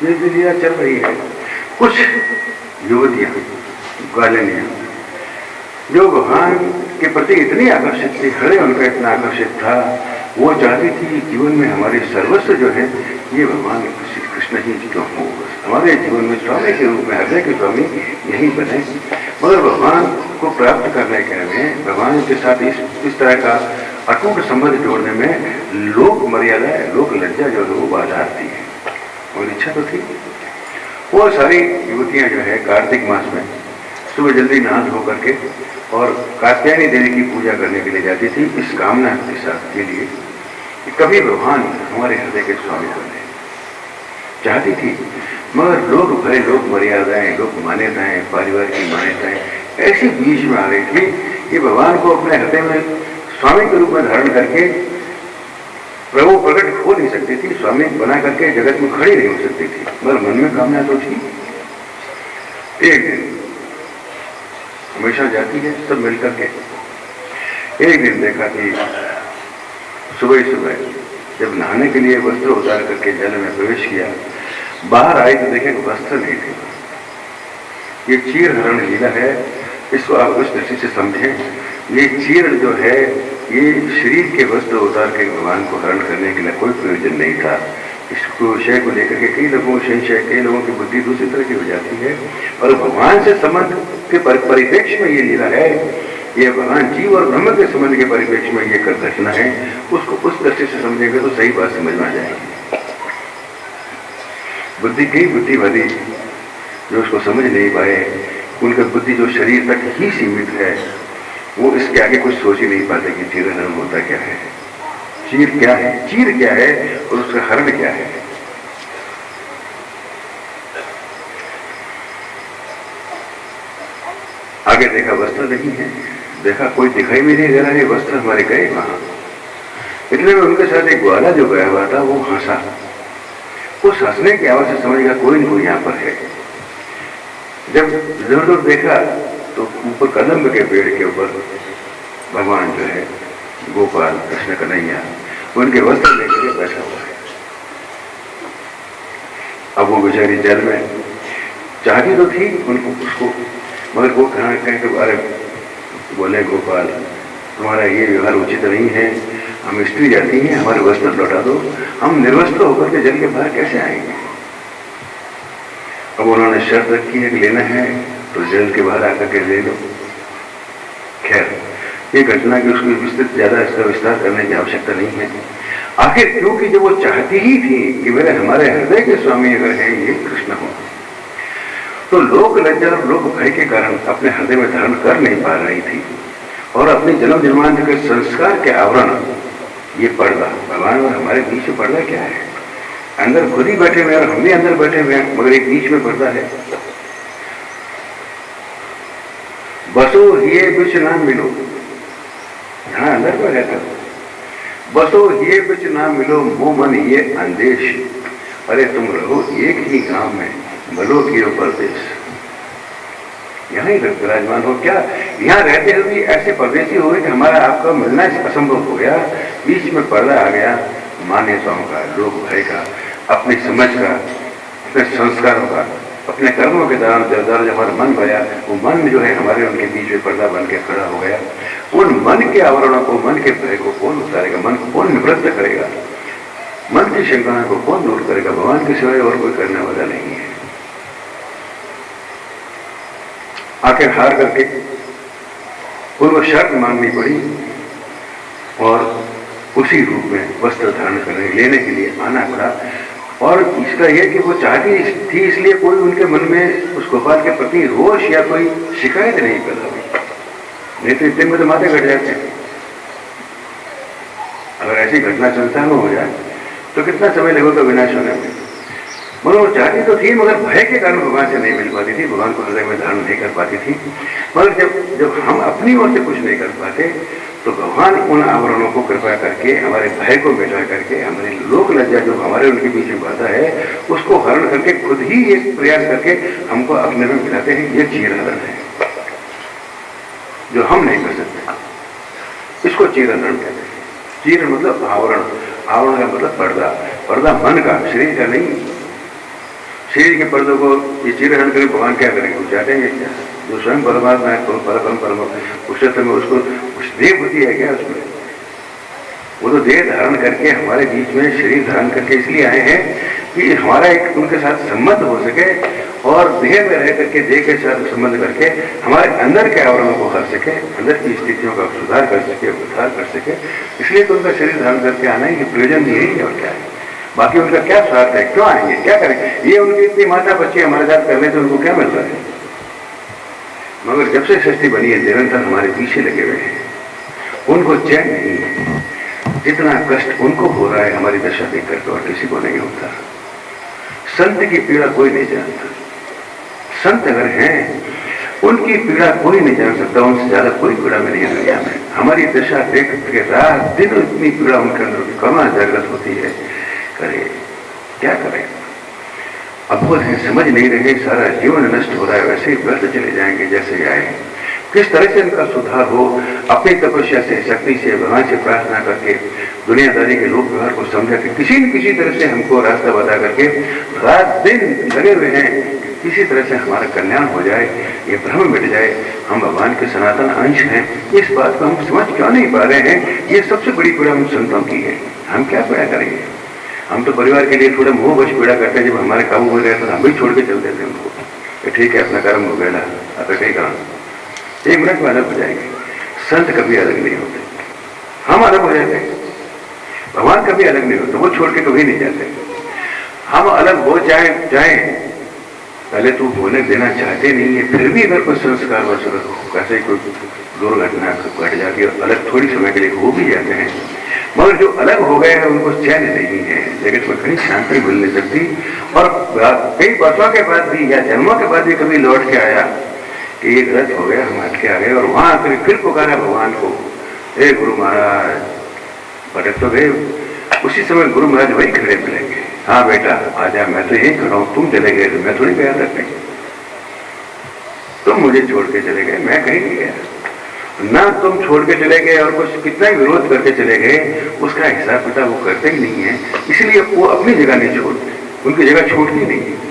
ये लीला चल रही है। कुछ युवतियां, ग्वालिनियां, जो भगवान के प्रति इतनी आकर्षित थी, हृदय उनका इतना आकर्षित था, वो चाहती थी जीवन में हमारे सर्वस्व जो है ये भगवान श्री कृष्ण ही क्यों हो, हमारे जीवन में स्वामी के रूप में, हृदय के स्वामी यही बने। मगर भगवान को प्राप्त करने के में, भगवान के साथ इस तरह का अटूट संबंध जोड़ने में लोक मर्यादा, लोक लज्जा जो है वो बाधा आती है। और इच्छा तो थी। वो सारी युवतियां जो है कार्तिक मास में सुबह जल्दी नहा धो करके और कात्यायनी देवी की पूजा करने के लिए जाती थी, इस कामना के साथ के लिए कि कभी भगवान हमारे हृदय के स्वामी बने। चाहती थी, मगर लोग भय, लोक मर्यादाएं, लोक मान्यताएं, परिवार की मान्यताएं ऐसी बीच में आ रही थी कि भगवान को अपने हृदय में स्वामी के रूप में धारण करके प्रभु प्रकट हो नहीं सकती थी, स्वामी बना करके जगत में खड़ी नहीं हो सकती थी, मगर मन में कामना तो थी। एक दिन हमेशा जाती है सब मिलकर के। एक दिन देखा कि सुबह सुबह जब नहाने के लिए वस्त्र उतार करके जल में प्रवेश किया, बाहर आई तो देखे वस्त्र नहीं थे। ये चीर हरण लीला है, इसको आप उस दृष्टि से समझें। ये चीर जो है, ये शरीर के वस्त्र उतार के भगवान को हरण करने के लिए कोई प्रयोजन नहीं था। इस विषय को लेकर के कई लोगों को संशय, कई लोगों की बुद्धि दूसरी तरह की हो जाती है। और भगवान से संबंध के परिप्रेक्ष्य में ये लीला है, ये भगवान जीव और ब्रह्म के संबंध के परिप्रेक्ष्य में ये घटना है। उसको उस दृष्टि से समझेंगे तो सही बात समझ में आ जाएगी। बुद्धि कई बुद्धिवादी जो उसको समझ नहीं पाए, उनका बुद्धि जो शरीर तक ही सीमित है, वो इसके आगे कुछ सोच ही नहीं पाते कि चीर हरण होता क्या है, चीर क्या है, चीर क्या है और उसका हरण क्या है। आगे देखा वस्त्र नहीं है, देखा कोई दिखाई भी नहीं दे रहा है, वस्त्र हमारे गए कहां। इतने में उनके साथ एक ग्वाला जो गया हुआ था वो हंसा। उस हंसने की आवाज से समझ गया कोई न कोई यहां पर है। जब जोर जोर देखा तो ऊपर कदम्ब के पेड़ के ऊपर भगवान जो है गोपाल कृष्ण कन्हैया उनके वस्त्र लेकर बैठा हुआ है। अब वो बेचारी जल में चाहती तो थी उनको उसको, मगर वो कहीं तो अरे बोले गोपाल तुम्हारा ये व्यवहार उचित नहीं है, हम स्त्री जाती हैं, हमारे वस्त्र लौटा दो, हम निर्वस्त्र होकर के जल के बाहर कैसे आएंगे। अब उन्होंने शर्त रखी है कि लेना है तो जल के बाहर आकर के ले लो। खैर ये घटना की उसको विस्तृत ज्यादा इसका विस्तार करने की आवश्यकता नहीं है। आखिर क्योंकि जब वो चाहती ही थी कि मेरे हमारे हृदय के स्वामी अगर है ये कृष्ण हो, तो लोक लज्जा और लोक भय के कारण अपने हृदय में धारण कर नहीं पा रही थी और अपने जन्म जन्मांतर के संस्कार के आवरण, ये पर्दा भगवान और हमारे बीच में पर्दा क्या है, अंदर खुद ही बैठे हुए और हम भी अंदर बैठे हुए हैं, मगर एक बीच में पर्दा है। बसो ये बिच ना मिलो, यहां अंदर पर रहता बसो ये बिच ना मिलो मोह मन ये अंदेश, अरे तुम रहो एक ही गांव में भलो कियो परदेश। यहां ही विराजमान हो, क्या यहां रहते हुए भी ऐसे परदेशी हो गए कि हमारा आपका मिलना असंभव हो गया, बीच में पर्दा आ गया मान्यताओं का, लोक भय का, अपनी समझ का, अपने संस्कारों का, अपने कर्मों के दौरान जब हमारा मन गया, वो मन जो है हमारे उनके बीच में पर्दा बन के खड़ा हो गया। उन मन के आवरणों को, मन के भय को कौन उतारेगा, मन को कौन निवृत्त करेगा, मन की शंकाओं को कौन दूर करेगा, भगवान के सिवाय और कोई करने वाला नहीं है। आखिर हार करके उनको शर्त माननी पड़ी और उसी रूप में वस्त्र धारण करने लेने के लिए आना पड़ा। और इसका यह कि वो चाहती थी इसलिए कोई उनके मन में उस गोपाल के प्रति रोष या कोई शिकायत नहीं पैदा हुई, नहीं तो इतने में तो माथे कट जाते हैं। अगर ऐसी घटना संसार में हो जाए तो कितना समय लगेगा विनाश होने में। मगर वो चाहती तो थी, मगर भय के कारण भगवान से नहीं मिल पाती थी, भगवान को हृदय में धारण नहीं कर पाती थी। मगर जब हम अपनी ओर से कुछ नहीं कर पाते तो भगवान उन आवरणों को कृपा करके, हमारे भय को मिटा करके, हमारी लोक लज्जा जो हमारे उनके बीच में बाधा है उसको हरण करके खुद ही एक प्रयास करके हमको अपने में मिलाते हैं। ये चीर हरण है जो हम नहीं कर सकते, इसको चीर हरण कहते हैं। चीर मतलब आवरण, आवरण का मतलब पर्दा, पर्दा मन का, शरीर का नहीं। शरीर के पर्दों को ये चीर हरण करें, भगवान क्या करेंगे, वो चाहते हैं क्या, जो स्वयं परमात्मा है, परम पुरुषोत्तम में उसको कुछ देह बुद्धि है क्या उसमें। वो तो देह धारण करके हमारे बीच में शरीर धारण करके इसलिए आए हैं कि हमारा एक उनके साथ संबंध हो सके और देह में रह करके देह के साथ संबंध करके हमारे अंदर के आवरणों को हर सके, अंदर की स्थितियों का सुधार कर सके, उद्धार कर सके। इसलिए तो उनका शरीर धारण करके आना ही प्रयोजन नहीं है और क्या है, बाकी उनका क्या स्वार्थ है, क्यों आएंगे, क्या करेंगे। ये उनकी इतनी माता बच्चे हमारे साथ कर रहे तो उनको क्या मिल रहा है। मगर जब से सृष्टि बनी है निरंतर हमारे पीछे लगे हुए हैं, उनको चैन नहीं है। जितना कष्ट उनको हो रहा है हमारी दशा देख करके और किसी को नहीं होता। संत की पीड़ा कोई नहीं जानता, संत अगर हैं उनकी पीड़ा कोई नहीं जान सकता, उनसे ज्यादा कोई पीड़ा में नहीं दुनिया में। हमारी दशा देख करके रात दिन इतनी पीड़ा उनके अंदर करुणा जागृत होती है, करे क्या करें। अब वो समझ नहीं रहे, सारा जीवन नष्ट हो रहा है, वैसे ही व्यर्थ चले जाएंगे जैसे आए। किस तरह से इनका सुधार हो, अपनी तपस्या से, शक्ति से, भगवान से प्रार्थना करके, दुनियादारी के लोक व्यवहार को समझा के किसी न किसी तरह से हमको रास्ता बता करके रात दिन लगे हुए हैं, किसी तरह से हमारा कल्याण हो जाए, ये भ्रम मिट जाए, हम भगवान के सनातन अंश हैं। इस बात को हम समझ क्यों नहीं पा रहे हैं। ये सबसे बड़ी पीड़ा हम संतों की है। हम क्या पीड़ा करेंगे, हम तो परिवार के लिए थोड़ा मोह वश पीड़ा करते हैं। जब हमारे काबू में रहता तो हम भी छोड़ के चल देते हैं उनको, ठीक है अपना कर्म हो गया, अब कहीं काम, एक मिनट में अलग हो जाएंगे। संत कभी अलग नहीं होते, हम अलग हो जाते हैं, भगवान कभी अलग नहीं होते, वो छोड़ के कभी नहीं जाते। हम अलग हो जाए पहले तो बोलने देना चाहते नहीं है, फिर भी अगर कोई संस्कार वश कैसे कोई दुर्घटना घट जाती है, अलग थोड़ी समय के लिए हो भी जाते हैं, मगर जो अलग हो गए हैं उनको चैन नहीं है, जगत में कहीं शांति मिल नहीं सकती। और कई वर्षों के बाद भी या जन्मों के बाद भी कभी लौट के आया कि ये गलत हो गया, हम हट के आ गए, और वहां आकर फिर पुकारा भगवान को, हे गुरु महाराज, भटक तो गए। उसी समय गुरु महाराज वही खड़े मिलेंगे, हाँ बेटा आजा, मैं तो यही खड़ा हूं, तुम चले गए तो मैं थोड़ी गया तक नहीं, तुम मुझे छोड़ के चले गए, मैं कहीं नहीं गया ना, तुम छोड़ के चले गए और कुछ कितना ही विरोध करके चले गए, उसका हिसाब किताब वो करते ही नहीं है, इसलिए वो अपनी जगह नहीं छोड़ते, उनकी जगह छूटती नहीं है।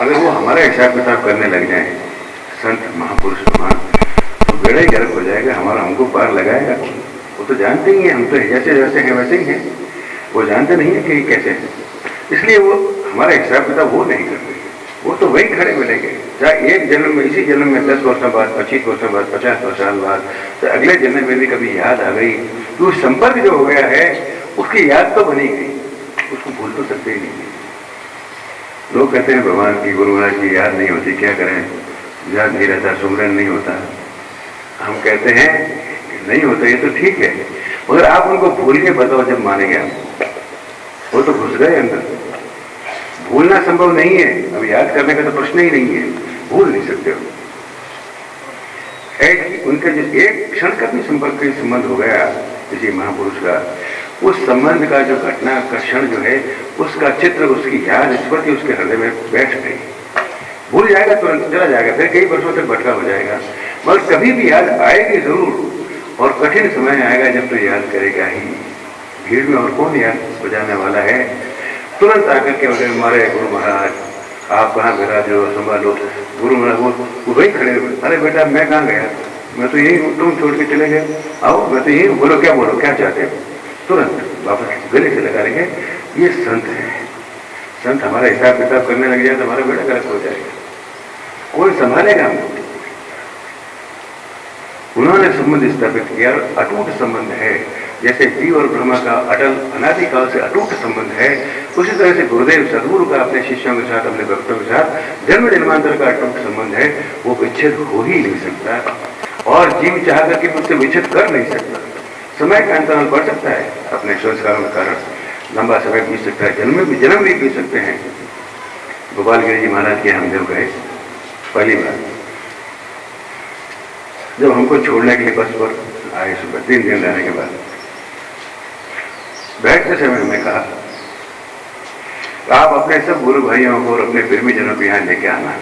अगर वो हमारा हिसाब किताब करने लग जाए संत महापुरुष महान, तो बेड़ा ही गर्क हो जाएगा, हमारा हमको पार लगाएगा। वो तो जानते ही हैं, हम तो जैसे जैसे हैं वैसे ही हैं, वो जानते नहीं है कि कैसे है, इसलिए वो हमारा हिसाब किताब वो नहीं करते, वो तो वही खड़े मिलेंगे, चाहे एक जन्म में, इसी जन्म में 10 वर्षों बाद, 25 वर्षों बाद, 50 साल बाद, तो अगले जन्म में भी कभी याद आ गई, तो संपर्क जो हो गया है उसकी याद तो बनी गई, उसको भूल तो सकते ही नहीं। लोग कहते हैं भगवान की, गुरु महाराज की याद नहीं होती, क्या करें, याद नहीं रहता, सुमरन नहीं होता। हम कहते हैं नहीं होता, ये तो ठीक है, मगर आप उनको भूल के बताओ जब मानेंगे आप, वो तो घुस गए अंदर, भूलना संभव नहीं है, अब याद करने का तो प्रश्न ही नहीं है, भूल नहीं सकते हो। उनके जो एक क्षण का भी संपर्क का संबंध हो गया किसी महापुरुष का, उस संबंध का जो घटना का क्षण जो है, उसका चित्र, उसकी याद स्मृति उसके हृदय में बैठ गई, भूल जाएगा, तुरंत चला जाएगा, फिर कई वर्षों तक भटका हो जाएगा, मगर कभी भी याद आएगी जरूर, और कठिन समय आएगा जब तो याद करेगा ही। भीड़ में और कौन याद बजाने वाला है, तुरंत आकर के बोले हमारे गुरु महाराज आप कहाँ विराज हो, संभालो। गुरु महाराज वो वही खड़े, अरे बेटा मैं कहाँ गया, मैं तो यही हूँ, तुम छोड़ के चले गए, आओ मैं तो यही हूँ, बोलो क्या चाहते हो, तुरंत वापस गले से लगा लेंगे। ये संत है, संत हमारा हिसाब किताब करने लग जाए तो हमारा बेटा गलत हो जाएगा, कौन संभालेगा हमको। उन्होंने संबंध स्थापित किया, अटूट संबंध है, जैसे जीव और ब्रह्मा का अटल अनादिकाल से अटूट संबंध है, उसी तरह से गुरुदेव सदगुरु का अपने शिष्यों के साथ, अपने भक्तों के साथ जन्म जन्मांतर का अटूट संबंध है, वो विच्छेद हो ही नहीं सकता, और जीव चाह करके उससे विच्छेद कर नहीं सकता। समय का अंतराल बढ़ सकता है, अपने संस्कारों के कारण लंबा समय बीत सकता है, जन्म भी बीत सकते हैं। गोपाल गिरी जी महाराज के हम जब गए पहली बार, जब हमको छोड़ने के लिए बस पर आए, सुबह 3 दिन रहने के बाद बैठते समय मैं कहा आप अपने सब गुरु भाइयों को और अपने प्रेमी जनों को यहां लेके आना,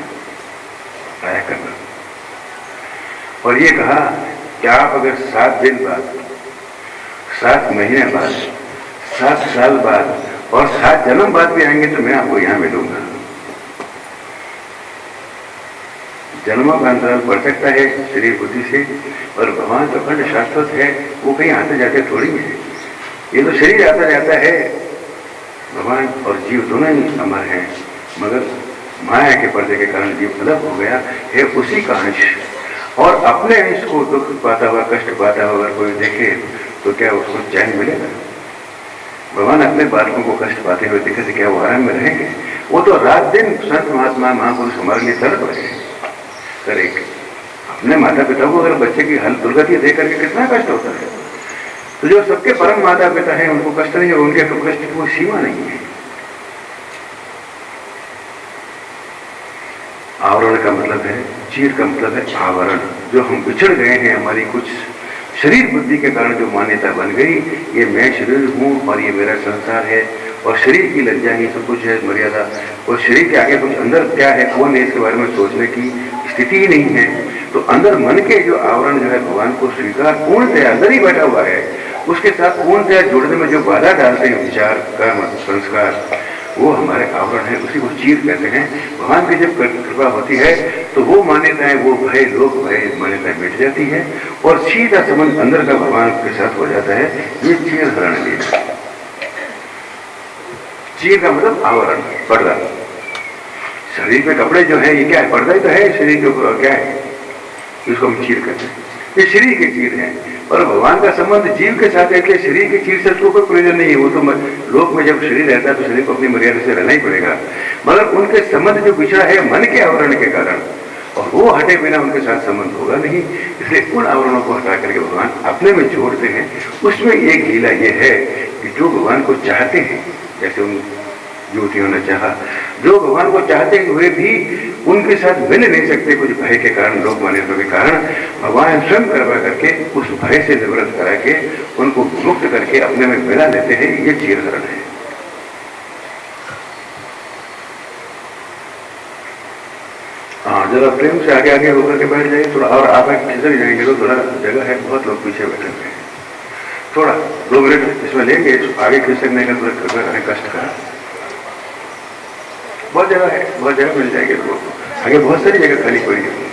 आया करना, और ये कहा कि आप अगर 7 दिन बाद, 7 महीने बाद, 7 साल बाद और 7 जन्म बाद भी आएंगे तो मैं आपको यहां मिलूंगा। जन्मों का अंतराल बढ़ सकता है शरीर बुद्धि से, और भगवान तो अखंड शाश्वत है, वो कहीं आते जाते थोड़ी है, ये तो शरीर आता जाता है। भगवान और जीव दोनों ही अमर हैं, मगर माया के पर्दे के कारण जीव अलग हो गया है, उसी का अंश, और अपने अंश को दुख पाता हुआ, कष्ट पाता हुआ अगर कोई देखे तो क्या उसको चैन मिलेगा। भगवान अपने बालकों को कष्ट पाते हुए देखे तो क्या वो आराम में रहेंगे। वो तो रात दिन संत महात्मा महापुरुष हमारे लिए तड़प रहे हैं। सर एक अपने माता पिता को अगर बच्चे की हल दुर्गति देख करके कितना कष्ट होता है, तो जो सबके परम माता पिता हैं उनको कष्ट नहीं है, उनके कष्ट की कोई सीमा नहीं है। आवरण का मतलब है, चीर का मतलब है आवरण। जो हम बिछड़ गए हैं, हमारी कुछ शरीर बुद्धि के कारण जो मान्यता बन गई, ये मैं शरीर हूँ और ये मेरा संसार है, और शरीर की लज्जा ही सब कुछ है, मर्यादा, और शरीर के आगे कुछ अंदर क्या है कौन है इसके बारे में सोचने की स्थिति ही नहीं है। तो अंदर मन के जो आवरण जो है भगवान को स्वीकार पूर्णतया अंदर ही बैठा हुआ है, उसके साथ पूर्णतया जुड़ने में जो बाधा डालते हैं विचार कर्म संस्कार, वो हमारे आवरण है, उसी को चीर कहते हैं। भगवान की जब कृपा होती है तो वो मान्यताएं, वो भय, लोक भय मान्यताएं मिट जाती है और सीधा संबंध अंदर का भगवान के साथ हो जाता है। ये चीर हरण लीला। चीर का मतलब आवरण, पर्दा। शरीर पे कपड़े जो है ये क्या है, पर्दा ही तो है शरीर के ऊपर, क्या है, इसको हम चीर कहते हैं। ये शरीर की चीर है। और भगवान का संबंध जीव के साथ है, इसलिए शरीर की चीज से उसको कोई प्रयोजन नहीं है। वो तो लोक में जब शरीर रहता है तो शरीर को अपनी मर्यादा से रहना ही पड़ेगा, मगर उनके संबंध जो बिछड़ा है मन के आवरण के कारण, और वो हटे बिना उनके साथ संबंध होगा नहीं। इसलिए उन आवरणों को हटा करके भगवान अपने में जोड़ते हैं। उसमें एक लीला ये है कि जो भगवान को चाहते हैं, जैसे उन युवतियों ने चाहा, जो भगवान को चाहते हुए भी उनके साथ मिल नहीं सकते कुछ भय के कारण, लोक मान्यता के कारण, भगवान स्वयं कृपा करके उस भय से निवृत्त करा के उनको मुक्त करके अपने में मिला लेते हैं। ये चीरहरण है। हाँ, जरा प्रेम से आगे आगे होकर के बैठ जाइए थोड़ा, और आप खिसक जाएंगे तो थोड़ा जगह है, बहुत लोग पीछे बैठे हुए हैं। थोड़ा 2 मिनट इसमें लेंगे, आगे खिसकने का थोड़ा कृपया करें, कष्ट का बहुत जगह है, बहुत जगह मिल जाएगी। तो आगे बहुत सारी जगह खाली पड़ी है।